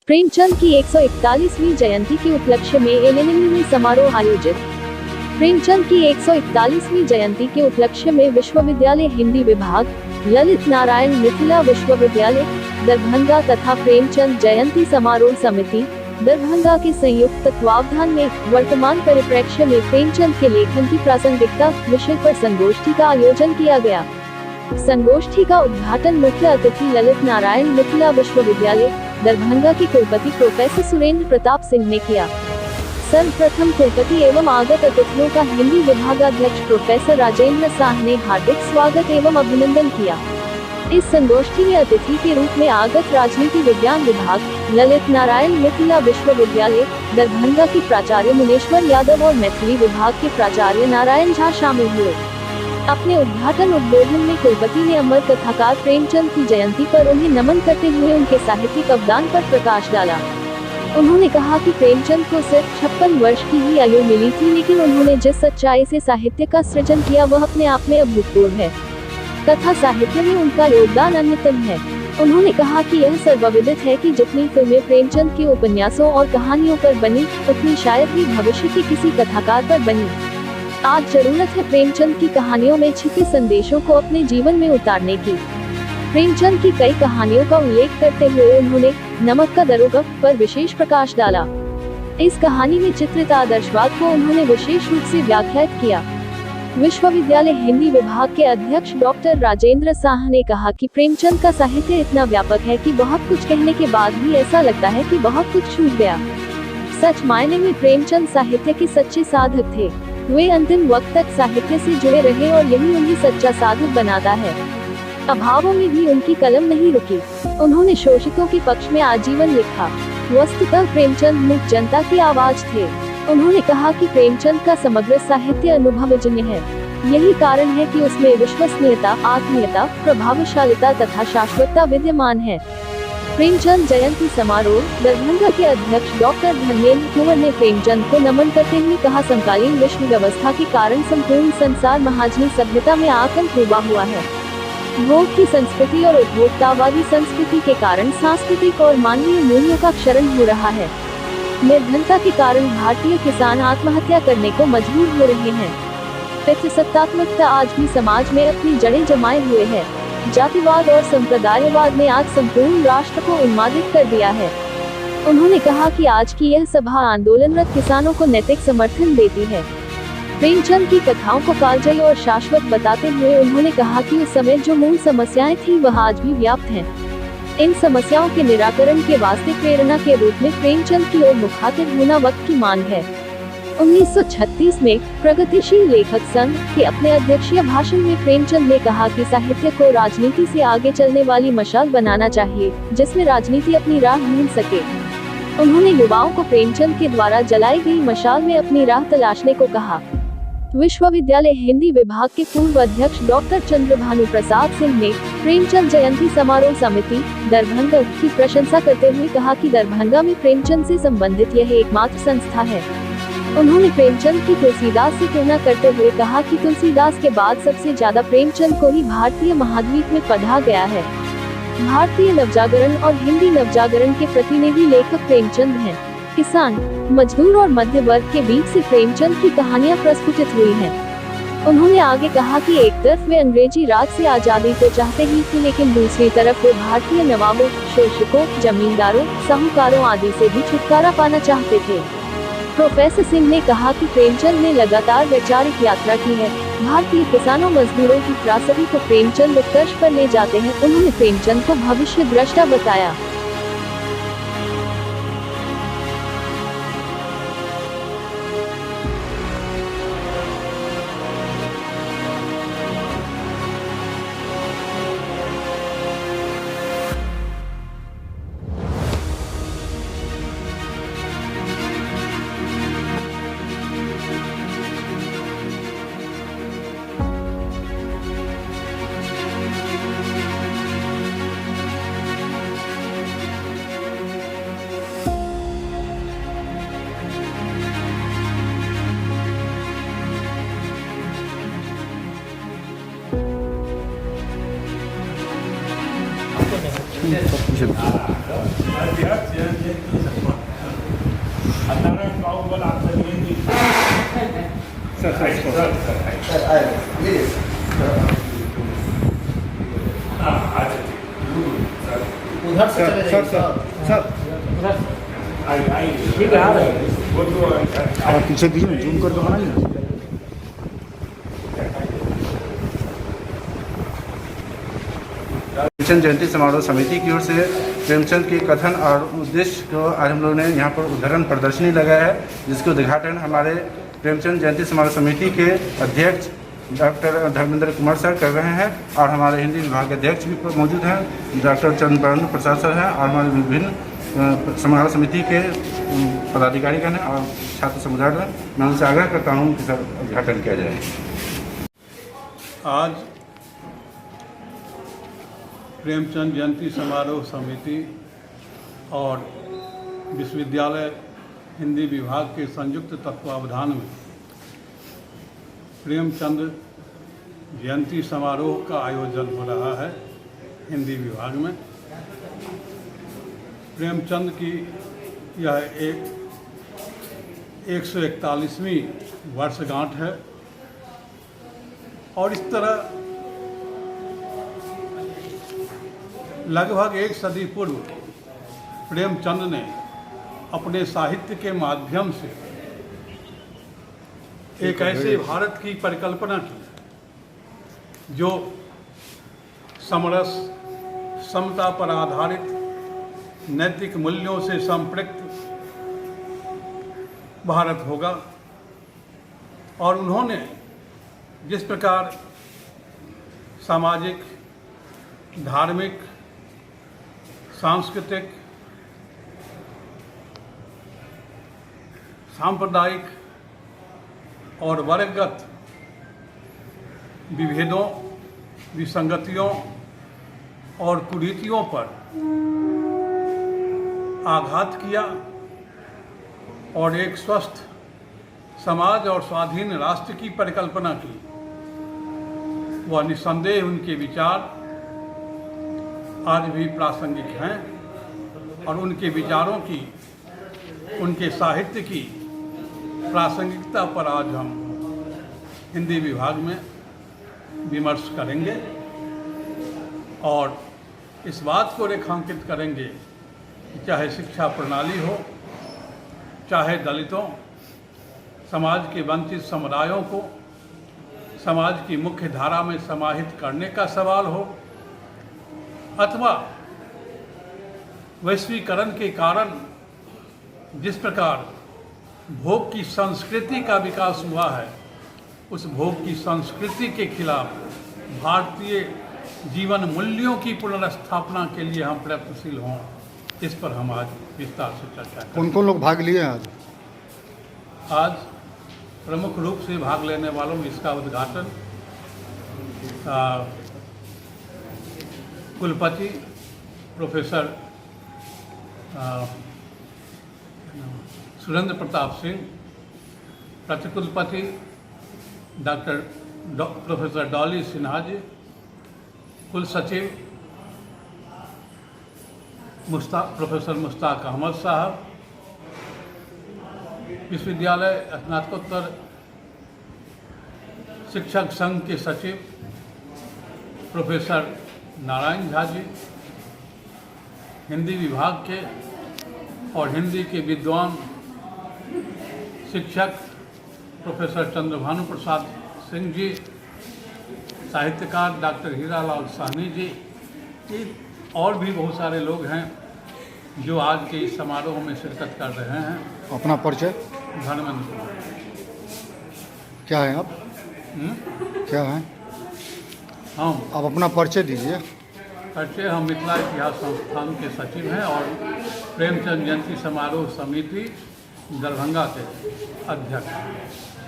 प्रेमचंद की 141वीं जयंती के उपलक्ष्य में एलएनएम में समारोह आयोजित। प्रेमचंद की 141वीं जयंती के उपलक्ष्य में विश्वविद्यालय हिंदी विभाग, ललित नारायण मिथिला विश्वविद्यालय दरभंगा तथा प्रेमचंद जयंती समारोह समिति दरभंगा के संयुक्त तत्वावधान में वर्तमान परिप्रेक्ष्य में प्रेमचंद के लेखन की प्रासंगिकता विषय पर संगोष्ठी का आयोजन किया गया। संगोष्ठी का उद्घाटन मुख्य अतिथि ललित नारायण मिथिला विश्वविद्यालय दरभंगा के कुलपति प्रोफेसर सुरेंद्र प्रताप सिंह ने किया। सर्वप्रथम कुलपति एवं आगत अतिथियों का हिंदी विभागाध्यक्ष प्रोफेसर राजेंद्र साह ने हार्दिक स्वागत एवं अभिनंदन किया। इस संगोष्ठी में अतिथि के रूप में आगत राजनीति विज्ञान विभाग, ललित नारायण मिथिला विश्वविद्यालय दरभंगा के प्राचार्य मुनेश्वर यादव और मैथिली विभाग के प्राचार्य नारायण झा शामिल हुए। अपने उद्घाटन उद्बोधन में कुलपति ने अमर कथाकार प्रेमचंद की जयंती पर उन्हें नमन करते हुए उनके साहित्यिक अवदान पर प्रकाश डाला। उन्होंने कहा कि प्रेमचंद को सिर्फ 56 वर्ष की ही आयु मिली थी, लेकिन उन्होंने जिस सच्चाई से साहित्य का सृजन किया वह अपने आप में अभूतपूर्व है। कथा साहित्य में उनका योगदान अन्यतम है। उन्होंने कहा कि यह सर्वविदित है कि जितनी फिल्में प्रेमचंद के उपन्यासों और कहानियों पर बनी, उतनी शायद ही भविष्य के किसी कथाकार पर बनी। आज जरूरत है प्रेमचंद की कहानियों में छिपे संदेशों को अपने जीवन में उतारने की। प्रेमचंद की कई कहानियों का उल्लेख करते हुए उन्होंने नमक का दरोगा पर विशेष प्रकाश डाला। इस कहानी में चित्रित आदर्शवाद को उन्होंने विशेष रूप से व्याख्यात किया। विश्वविद्यालय हिंदी विभाग के अध्यक्ष डॉक्टर राजेंद्र साह ने कहा कि प्रेमचंद का साहित्य इतना व्यापक है कि बहुत कुछ कहने के बाद भी ऐसा लगता है कि बहुत कुछ छूट गया। सच मायने में प्रेमचंद साहित्य के सच्चे साधक थे। वे अंतिम वक्त तक साहित्य से जुड़े रहे और यही उन्हें सच्चा साधक बनाता है। अभावों में भी उनकी कलम नहीं रुकी। उन्होंने शोषितों के पक्ष में आजीवन लिखा। वस्तुतः प्रेमचंद मूक जनता की आवाज थे। उन्होंने कहा कि प्रेमचंद का समग्र साहित्य अनुभवजन्य है। यही कारण है कि उसमें विश्वसनीयता, आत्मीयता, प्रभावशालिता तथा शाश्वतता विद्यमान है। प्रेमचंद जयंती समारोह दरभंगा के अध्यक्ष डॉक्टर धर्मेंद्र कुंवर ने प्रेमचंद को नमन करते हुए कहा, समकालीन विश्व व्यवस्था के कारण संपूर्ण संसार महाजनी सभ्यता में आतंक डूबा हुआ है। भोग की संस्कृति और उपभोक्तावादी संस्कृति के कारण सांस्कृतिक और मानवीय मूल्यों का क्षरण हो रहा है। निर्धनता के कारण भारतीय किसान आत्महत्या करने को मजबूर हो रहे हैं। पितृसत्तात्मकता आज भी समाज में अपनी जड़ें जमाए हुए है। जातिवाद और संप्रदायवाद ने आज संपूर्ण राष्ट्र को उन्मादित कर दिया है। उन्होंने कहा कि आज की यह सभा आंदोलनरत किसानों को नैतिक समर्थन देती है। प्रेमचंद की कथाओं को कालजयी और शाश्वत बताते हुए उन्होंने कहा कि उस समय जो मूल समस्याएं थी वह आज भी व्याप्त हैं। इन समस्याओं के निराकरण के वास्ते प्रेरणा के रूप में प्रेमचंद की ओर मुखातिब होना वक्त की मांग है। 1936 में प्रगतिशील लेखक संघ के अपने अध्यक्षीय भाषण में प्रेमचंद ने कहा कि साहित्य को राजनीति से आगे चलने वाली मशाल बनाना चाहिए, जिसमें राजनीति अपनी राह ढूंढ सके। उन्होंने युवाओं को प्रेमचंद के द्वारा जलाई गई मशाल में अपनी राह तलाशने को कहा। विश्वविद्यालय हिंदी विभाग के पूर्व अध्यक्ष डॉक्टर चंद्रभानु प्रसाद सिंह ने प्रेमचंद जयंती समारोह समिति दरभंगा की प्रशंसा करते हुए कहा कि दरभंगा में प्रेमचंद से संबंधित यह एकमात्र संस्था है। उन्होंने प्रेमचंद की तुलसीदास से तुलना करते हुए कहा कि तुलसीदास के बाद सबसे ज्यादा प्रेमचंद को ही भारतीय महाद्वीप में पढ़ा गया है। भारतीय नवजागरण और हिंदी नवजागरण के प्रतिनिधि लेखक प्रेमचंद हैं। किसान, मजदूर और मध्य वर्ग के बीच से प्रेमचंद की कहानियां प्रस्फुटित हुई हैं। उन्होंने आगे कहा कि एक तरफ वे अंग्रेजी राज से आजादी को चाहते ही थे, लेकिन दूसरी तरफ वे भारतीय नवाबों, शोषकों, जमींदारों, साहूकारों आदि से भी छुटकारा पाना चाहते थे। प्रोफेसर सिंह ने कहा कि प्रेमचंद ने लगातार वैचारिक यात्रा की है। भारतीय किसानों मजदूरों की त्रासदी को प्रेमचंद उत्कर्ष पर ले जाते हैं। उन्होंने प्रेमचंद को भविष्य दृष्टा बताया। Grazie. उधर से चले जाइए सर। आप पीछे दीजिए, जूम करके बनाइए ना। प्रेमचंद जयंती समारोह समिति की ओर से प्रेमचंद के कथन और उद्देश्य को आज हम लोगों ने यहाँ पर उदाहरण प्रदर्शनी लगाया है, जिसके उद्घाटन हमारे प्रेमचंद जयंती समारोह समिति के अध्यक्ष डॉक्टर धर्मेंद्र कुमार सर कर रहे हैं, और हमारे हिंदी विभाग के अध्यक्ष भी मौजूद हैं, डॉक्टर चंद्रवरण प्रसाद सर हैं, और हमारे विभिन्न समारोह समिति के पदाधिकारीगण हैं और छात्र समुदाय हैं। मैं उनसे आग्रह करता हूँ कि सर उद्घाटन किया जाए। आज प्रेमचंद जयंती समारोह समिति और विश्वविद्यालय हिंदी विभाग के संयुक्त तत्वावधान में प्रेमचंद जयंती समारोह का आयोजन हो रहा है हिंदी विभाग में। प्रेमचंद की यह एक 141वीं वर्षगांठ है, और इस तरह लगभग एक सदी पूर्व प्रेमचंद ने अपने साहित्य के माध्यम से एक ऐसे भारत की परिकल्पना की जो समरस, समता पर आधारित, नैतिक मूल्यों से संपृक्त भारत होगा। और उन्होंने जिस प्रकार सामाजिक, धार्मिक, सांस्कृतिक, सांप्रदायिक और वर्गगत विभेदों, विसंगतियों और कुरीतियों पर आघात किया और एक स्वस्थ समाज और स्वाधीन राष्ट्र की परिकल्पना की, वह निस्संदेह उनके विचार आज भी प्रासंगिक हैं, और उनके विचारों की, उनके साहित्य की प्रासंगिकता पर आज हम हिंदी विभाग में विमर्श करेंगे और इस बात को रेखांकित करेंगे कि चाहे शिक्षा प्रणाली हो, चाहे दलितों, समाज के वंचित समुदायों को समाज की मुख्य धारा में समाहित करने का सवाल हो, अथवा वैश्वीकरण के कारण जिस प्रकार भोग की संस्कृति का विकास हुआ है, उस भोग की संस्कृति के खिलाफ भारतीय जीवन मूल्यों की पुनर्स्थापना के लिए हम प्रयत्नशील हों, इस पर हम आज विस्तार से चर्चा करें। कौन कौन लोग भाग लिए आज? आज प्रमुख रूप से भाग लेने वालों में इसका उद्घाटन कुलपति प्रोफेसर सुरेंद्र प्रताप सिंह, प्रतिकुलपति डॉक्टर प्रोफेसर डॉली सिन्हा जी, कुल सचिव प्रोफेसर मुश्ताक अहमद साहब, विश्वविद्यालय स्नातकोत्तर शिक्षक संघ के सचिव प्रोफेसर नारायण झा जी, हिंदी विभाग के और हिंदी के विद्वान शिक्षक प्रोफेसर चंद्रभानु प्रसाद सिंह जी, साहित्यकार डॉक्टर हीरालाल साहनी जी, और भी बहुत सारे लोग हैं जो आज के इस समारोह में शिरकत कर रहे हैं। अपना परिचय? धर्मेंद्र कुमार। क्या है आप? क्या है हम आप अपना परिचय दीजिए। परिचय, हम मिथिला इतिहास संस्थान के सचिव हैं और प्रेमचंद जयंती समारोह समिति दरभंगा के अध्यक्ष हैं।